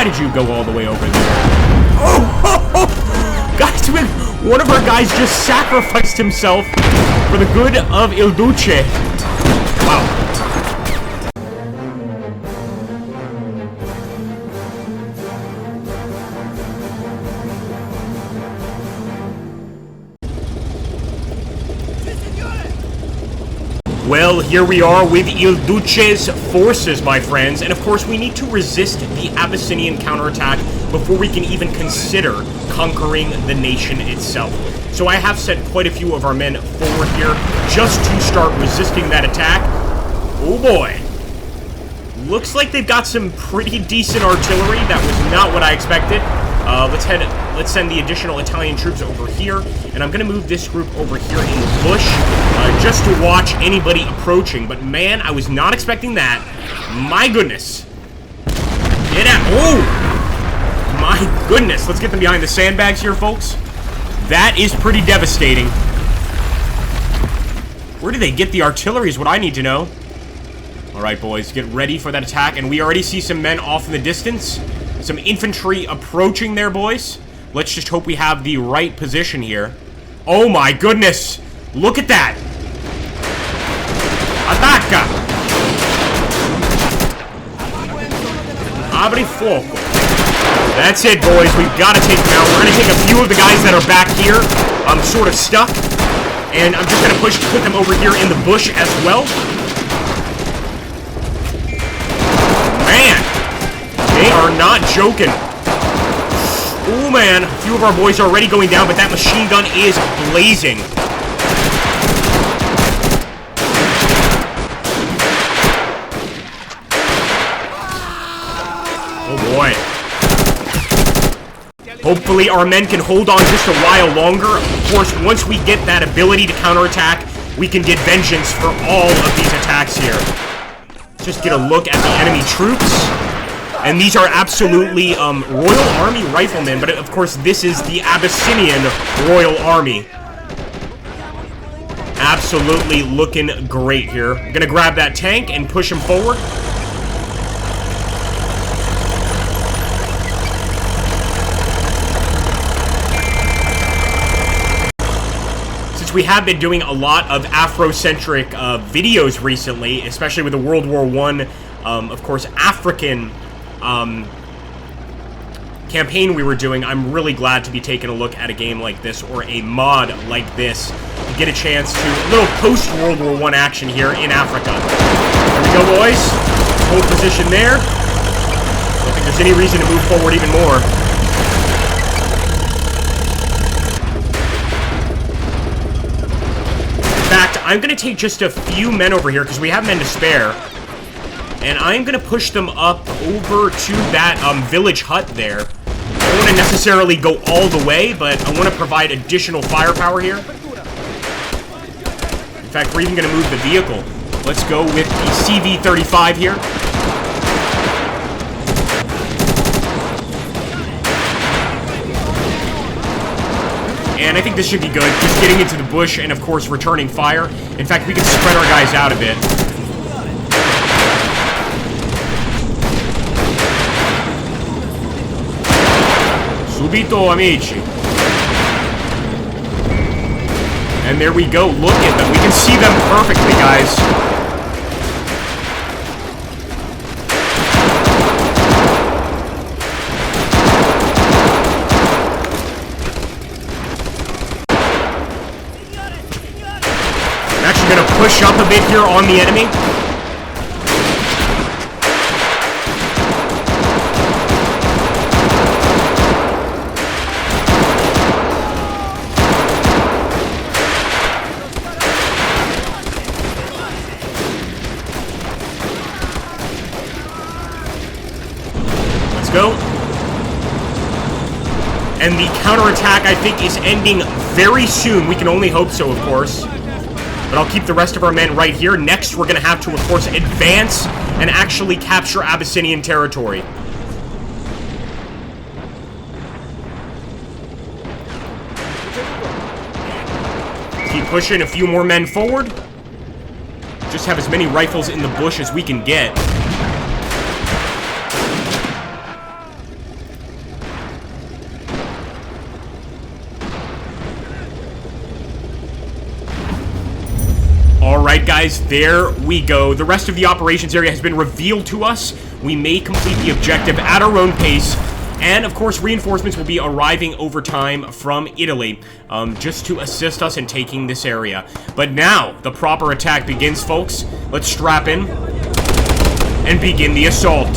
Why did you go all the way over there? Oh! Guys, one of our guys just sacrificed himself for the good of Il Duce. Wow. Well, here we are with Il Duce's forces, my friends, and of course we need to resist the Abyssinian counterattack before we can even consider conquering the nation itself. So I have sent quite a few of our men forward here just to start resisting that attack. Oh boy. Looks like they've got some pretty decent artillery. That was not what I expected. Let's send the additional Italian troops over here, and I'm gonna move this group over here in the bush, just to watch anybody approaching. But man, I was not expecting that. My goodness. Get out. Oh! My goodness. Let's get them behind the sandbags here, folks. That is pretty devastating. Where do they get the artillery is what I need to know. Alright, boys, get ready for that attack, and we already see some men off in the distance. Some infantry approaching there, boys. Let's just hope we have the right position here. Oh my goodness! Look at that! Attacca! Abri fuoco. That's it, boys. We've got to take them out. We're going to take a few of the guys that are back here, sort of stuck. And I'm just going to put them over here in the bush as well. Man! They are not joking. Oh man, a few of our boys are already going down, but that machine gun is blazing. Oh boy. Hopefully our men can hold on just a while longer. Of course, once we get that ability to counterattack, we can get vengeance for all of these attacks here. Just get a look at the enemy troops. And these are absolutely Royal Army riflemen, but of course this is the Abyssinian Royal Army. Absolutely looking great here. I'm gonna grab that tank and push him forward. Since we have been doing a lot of Afrocentric videos recently, especially with the World War I, of course, African campaign we were doing, I'm really glad to be taking a look at a game like this, or a mod like this, to get a chance to a little post-World War I action here in Africa. There we go, boys. Hold position there. I don't think there's any reason to move forward even more. In fact, I'm going to take just a few men over here, because we have men to spare. And I'm going to push them up over to that village hut there. I don't want to necessarily go all the way, but I want to provide additional firepower here. In fact, we're even going to move the vehicle. Let's go with the CV-35 here. And I think this should be good. Just getting into the bush and, of course, returning fire. In fact, we can spread our guys out a bit. Subito, amici. And there we go. Look at them. We can see them perfectly, guys. I'm actually going to push up a bit here on the enemy. Go. And the counterattack, I think, is ending very soon. We can only hope so, of course. But I'll keep the rest of our men right here. Next, we're going to have to, of course, advance and actually capture Abyssinian territory. Keep pushing a few more men forward. Just have as many rifles in the bush as we can get. Alright guys, there we go. The rest of the operations area has been revealed to us. We may complete the objective at our own pace. And of course, reinforcements will be arriving over time from Italy, just to assist us in taking this area. But now, the proper attack begins, folks. Let's strap in and begin the assault.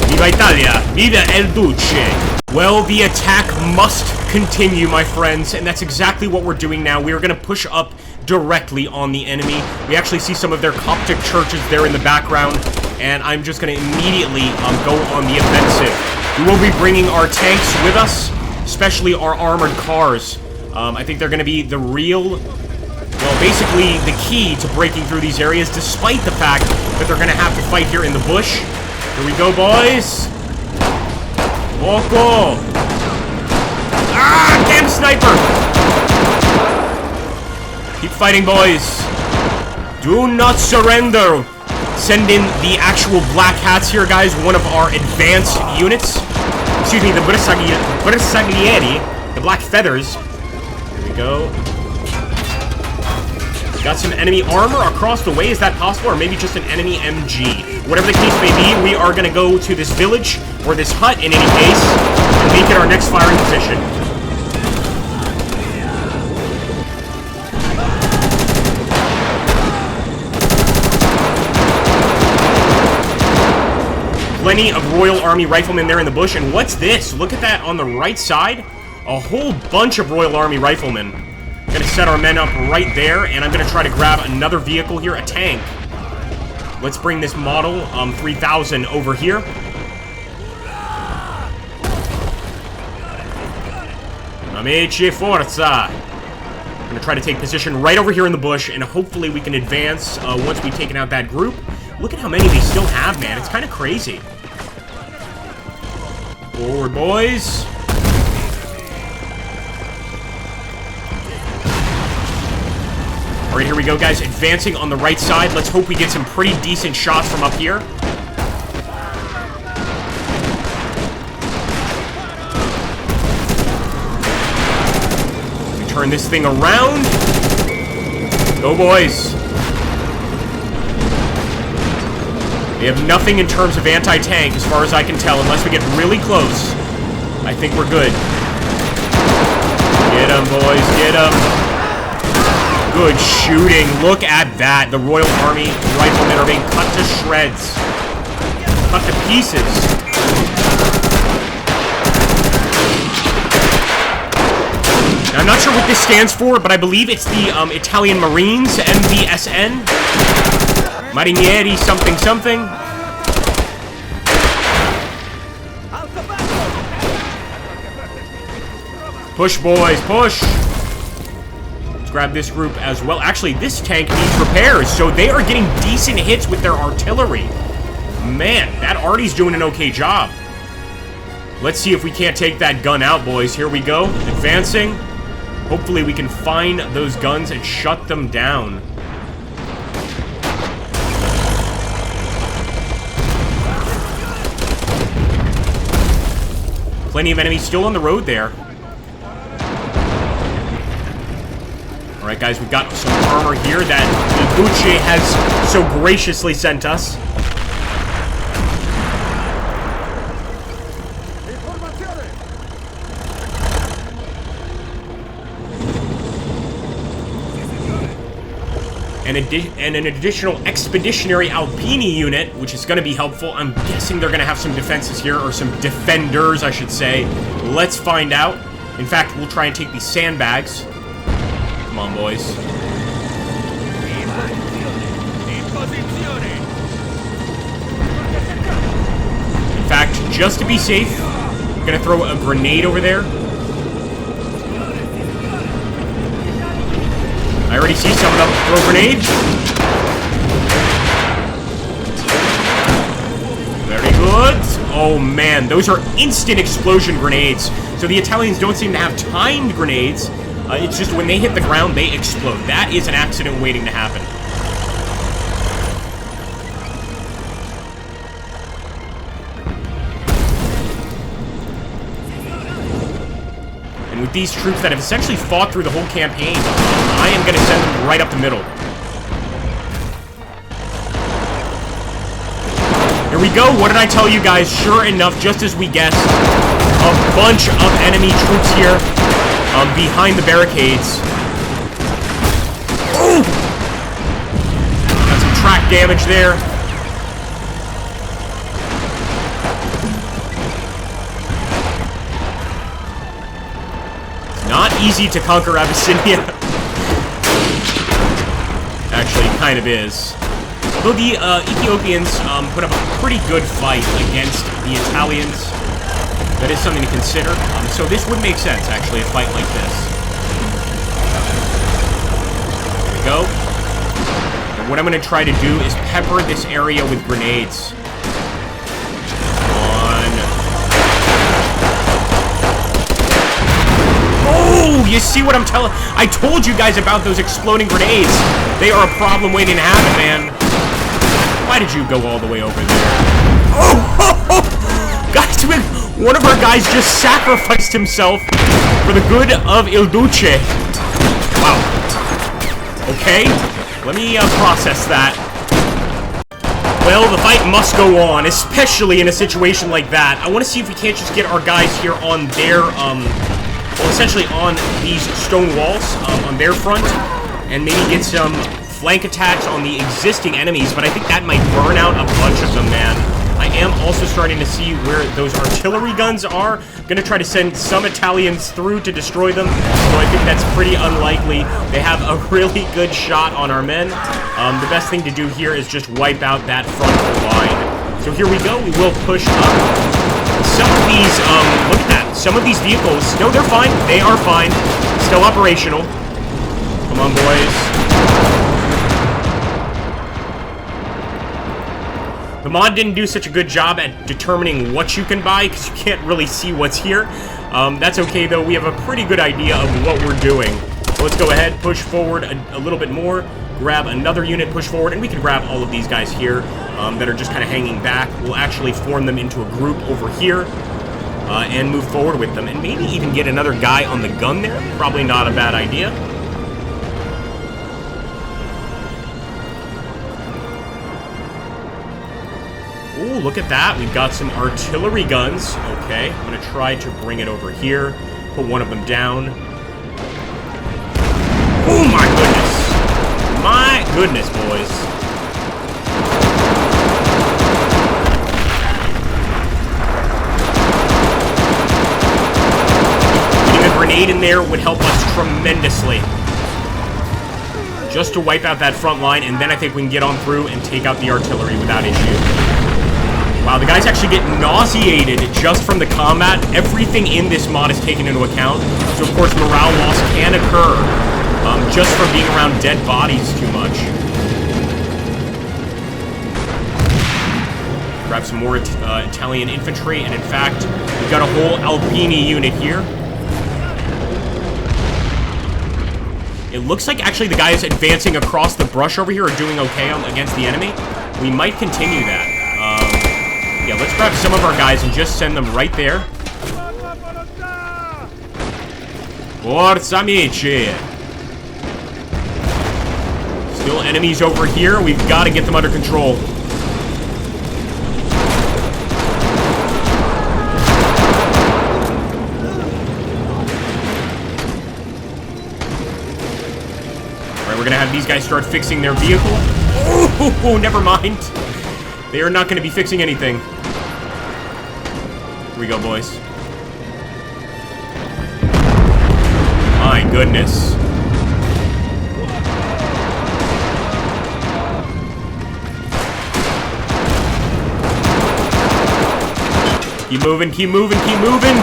Viva Italia! Viva el Duce! Well, the attack must continue, my friends, and that's exactly what we're doing now. We are going to push up directly on the enemy. We actually see some of their Coptic churches there in the background, and I'm just going to immediately go on the offensive. We will be bringing our tanks with us, especially our armored cars. I think they're going to be the real, well, basically the key to breaking through these areas, despite the fact that they're going to have to fight here in the bush. Here we go, boys. Poco. Ah, damn sniper. Keep fighting, boys. Do not surrender. Send in the actual black hats here, guys. One of our advanced units. Excuse me, the Bersaglieri. The black feathers. Here we go. Got some enemy armor across the way. Is that possible? Or maybe just an enemy MG. Whatever the case may be, we are going to go to this village, or this hut in any case, and make it our next firing position. Plenty of Royal Army riflemen there in the bush. And what's this? Look at that on the right side. A whole bunch of Royal Army riflemen. I'm gonna set our men up right there, and I'm gonna try to grab another vehicle here, a tank. Let's bring this model 3000 over here. Amici forza! I'm gonna try to take position right over here in the bush, and hopefully we can advance once we've taken out that group. Look at how many they still have, man. It's kind of crazy. Forward, boys. All right, here we go, guys. Advancing on the right side. Let's hope we get some pretty decent shots from up here. We turn this thing around. Go, boys. They have nothing in terms of anti-tank, as far as I can tell, unless we get really close. I think we're good. Get them, boys, get them. Good shooting. Look at that. The Royal Army riflemen are being cut to shreds. Cut to pieces. Now, I'm not sure what this stands for, but I believe it's the Italian Marines, MVSN. Marinieri something something. Push, boys, push. Let's grab this group as well. Actually, this tank needs repairs, so they are getting decent hits with their artillery. Man, that Artie's doing an okay job. Let's see if we can't take that gun out, boys. Here we go. Advancing. Hopefully we can find those guns and shut them down. Plenty of enemies still on the road there. Alright, guys, we've got some armor here that the Duce has so graciously sent us. And an additional Expeditionary Alpini unit, which is going to be helpful. I'm guessing they're going to have some defenses here, or some defenders, I should say. Let's find out. In fact, we'll try and take these sandbags. Come on, boys. In fact, just to be safe, I'm going to throw a grenade over there. I already see someone up. Throw a grenade. Very good. Oh, man. Those are instant explosion grenades. So the Italians don't seem to have timed grenades. It's just when they hit the ground, they explode. That is an accident waiting to happen. And with these troops that have essentially fought through the whole campaign, I am going to send them right up the middle. Here we go. What did I tell you guys? Sure enough, just as we guessed, a bunch of enemy troops here behind the barricades. Ooh! Got some track damage there. It's not easy to conquer Abyssinia. Actually, it kind of is. Although the Ethiopians put up a pretty good fight against the Italians. That is something to consider. So this would make sense, actually, a fight like this. There we go. And what I'm going to try to do is pepper this area with grenades. One. Oh, you see what I'm telling? I told you guys about those exploding grenades. They are a problem waiting to happen, man. Why did you go all the way over there? Oh, guys, one of our guys just sacrificed himself for the good of Il Duce. Wow. Okay, let me process that. Well, the fight must go on, especially in a situation like that. I want to see if we can't just get our guys here on their, well, essentially on these stone walls, on their front, and maybe get some flank attacks on the existing enemies, but I think that might burn out a bunch of them, man. I am also starting to see where those artillery guns are. I'm going to try to send some Italians through to destroy them, so I think that's pretty unlikely. They have a really good shot on our men. The best thing to do here is just wipe out that front line. So here we go. We will push up. Some of these, look at that. Some of these vehicles, no, they're fine. They are fine. Still operational. Come on, boys. The mod didn't do such a good job at determining what you can buy, because you can't really see what's here. That's okay, though. We have a pretty good idea of what we're doing. So let's go ahead, push forward a little bit more, grab another unit, push forward, and we can grab all of these guys here that are just kind of hanging back. We'll actually form them into a group over here and move forward with them, and maybe even get another guy on the gun there. Probably not a bad idea. Ooh, look at that. We've got some artillery guns. Okay, I'm going to try to bring it over here. Put one of them down. Oh, my goodness. My goodness, boys. Putting a grenade in there would help us tremendously. Just to wipe out that front line, and then I think we can get on through and take out the artillery without issue. Wow, the guys actually get nauseated just from the combat. Everything in this mod is taken into account. So, of course, morale loss can occur just from being around dead bodies too much. Grab some more Italian infantry, and in fact, we've got a whole Alpini unit here. It looks like actually the guys advancing across the brush over here are doing okay against the enemy. We might continue that. Yeah, let's grab some of our guys and just send them right there. Forza amici. Still enemies over here. We've got to get them under control. Alright, we're going to have these guys start fixing their vehicle. Oh, never mind. They are not going to be fixing anything. Here we go, boys. My goodness. Keep moving, keep moving, keep moving.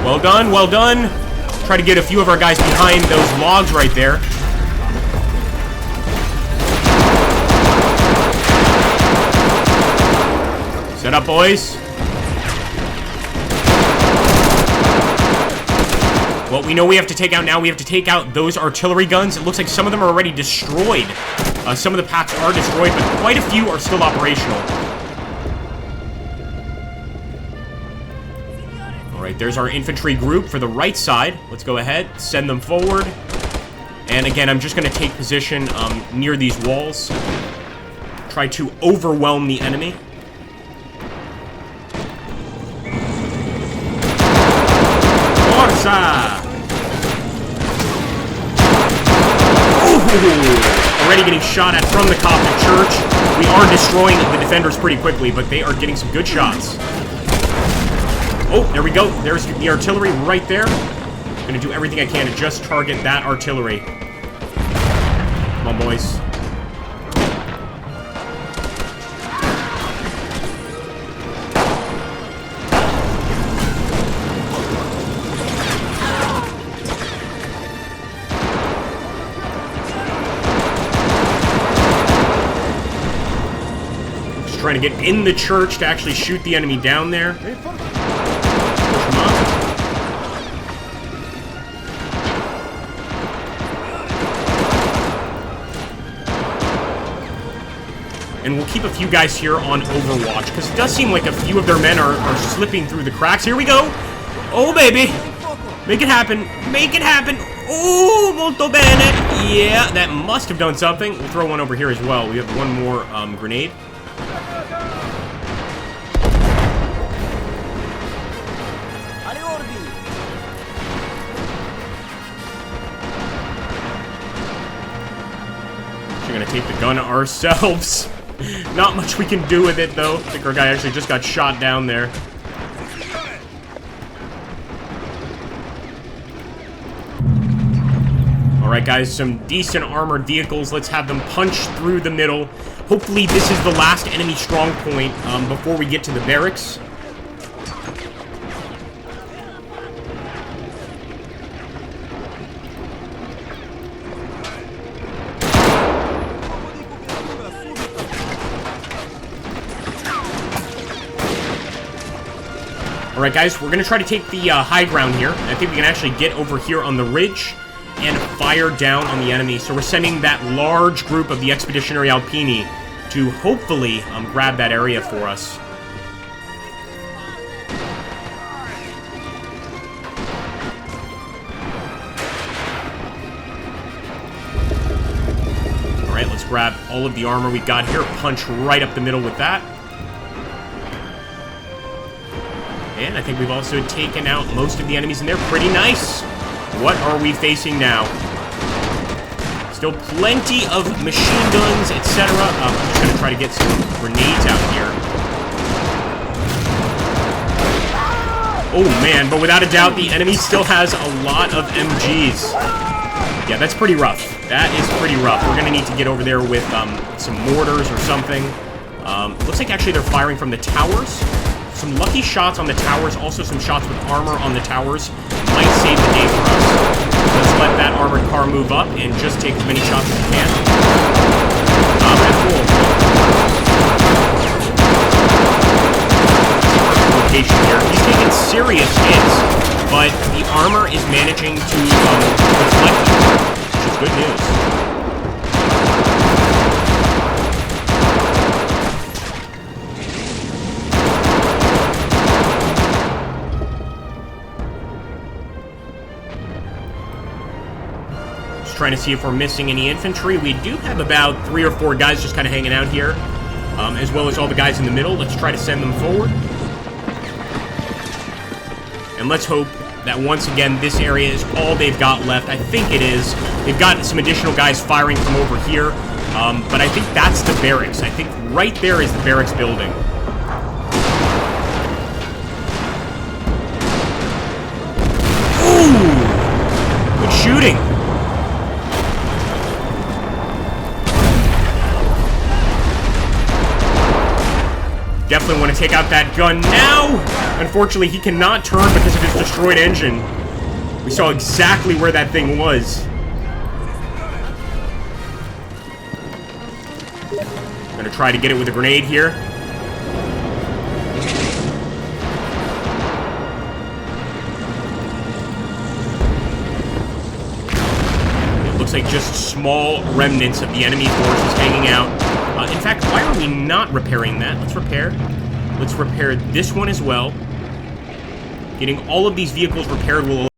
Well done, well done. Try to get a few of our guys behind those logs right there. Set up, boys. What we know we have to take out now, we have to take out those artillery guns. It looks like some of them are already destroyed. Some of the packs are destroyed, but quite a few are still operational. Alright, there's our infantry group for the right side. Let's go ahead, send them forward. And again, I'm just going to take position near these walls. try to overwhelm the enemy. Forza! Ooh, already getting shot at from the Coptic Church. We are destroying the defenders pretty quickly, but they are getting some good shots. Oh, there we go. There's the artillery right there. I'm gonna do everything I can to just target that artillery. Come on, boys. Just trying to get in the church to actually shoot the enemy down there. Push him up. And we'll keep a few guys here on Overwatch, because it does seem like a few of their men are slipping through the cracks. Here we go! Oh, baby! Make it happen! Make it happen! Oh, molto bene! Yeah, that must have done something. We'll throw one over here as well. We have one more grenade. We're gonna take the gun ourselves. Not much we can do with it, though. I think our guy actually just got shot down there. Alright, guys, some decent armored vehicles. Let's have them punch through the middle. Hopefully, this is the last enemy strong point before we get to the barracks. Alright, guys, we're going to try to take the high ground here. I think we can actually get over here on the ridge and fire down on the enemy. So we're sending that large group of the Expeditionary Alpini to hopefully grab that area for us. Alright, let's grab all of the armor we got here. Punch right up the middle with that. And I think we've also taken out most of the enemies in there. Pretty nice. What are we facing now? Still plenty of machine guns, etc. I'm just going to try to get some grenades out here. Oh, man. But without a doubt, the enemy still has a lot of MGs. Yeah, that's pretty rough. That is pretty rough. We're going to need to get over there with some mortars or something. Looks like actually they're firing from the towers. Some lucky shots on the towers, also some shots with armor on the towers might save the day for us. Let's let that armored car move up and just take as many shots as we can. That's cool. Location here. He's taking serious hits, but the armor is managing to deflect them, which is good news. Trying to see if we're missing any infantry. We do have about 3 or 4 guys just kind of hanging out here, as well as all the guys in the middle. Let's try to send them forward. And let's hope that once again this area is all they've got left. I think it is. They've got some additional guys firing from over here, but I think that's the barracks. I think right there is the barracks building. Ooh! Good shooting. Definitely want to take out that gun now. Unfortunately, he cannot turn because of his destroyed engine. We saw exactly where that thing was. I'm gonna try to get it with a grenade here. It looks like just small remnants of the enemy forces hanging out. In fact, why are we not repairing that? Let's repair. Let's repair this one as well. Getting all of these vehicles repaired will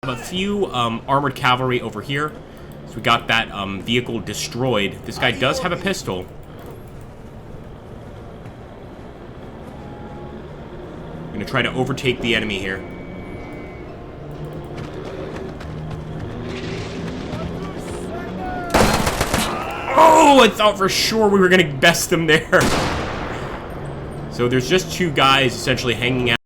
A few armored cavalry over here. So we got that vehicle destroyed. This guy does have a pistol. I'm gonna try to overtake the enemy here. Oh, I thought for sure we were gonna best them there. So there's just two guys essentially hanging out.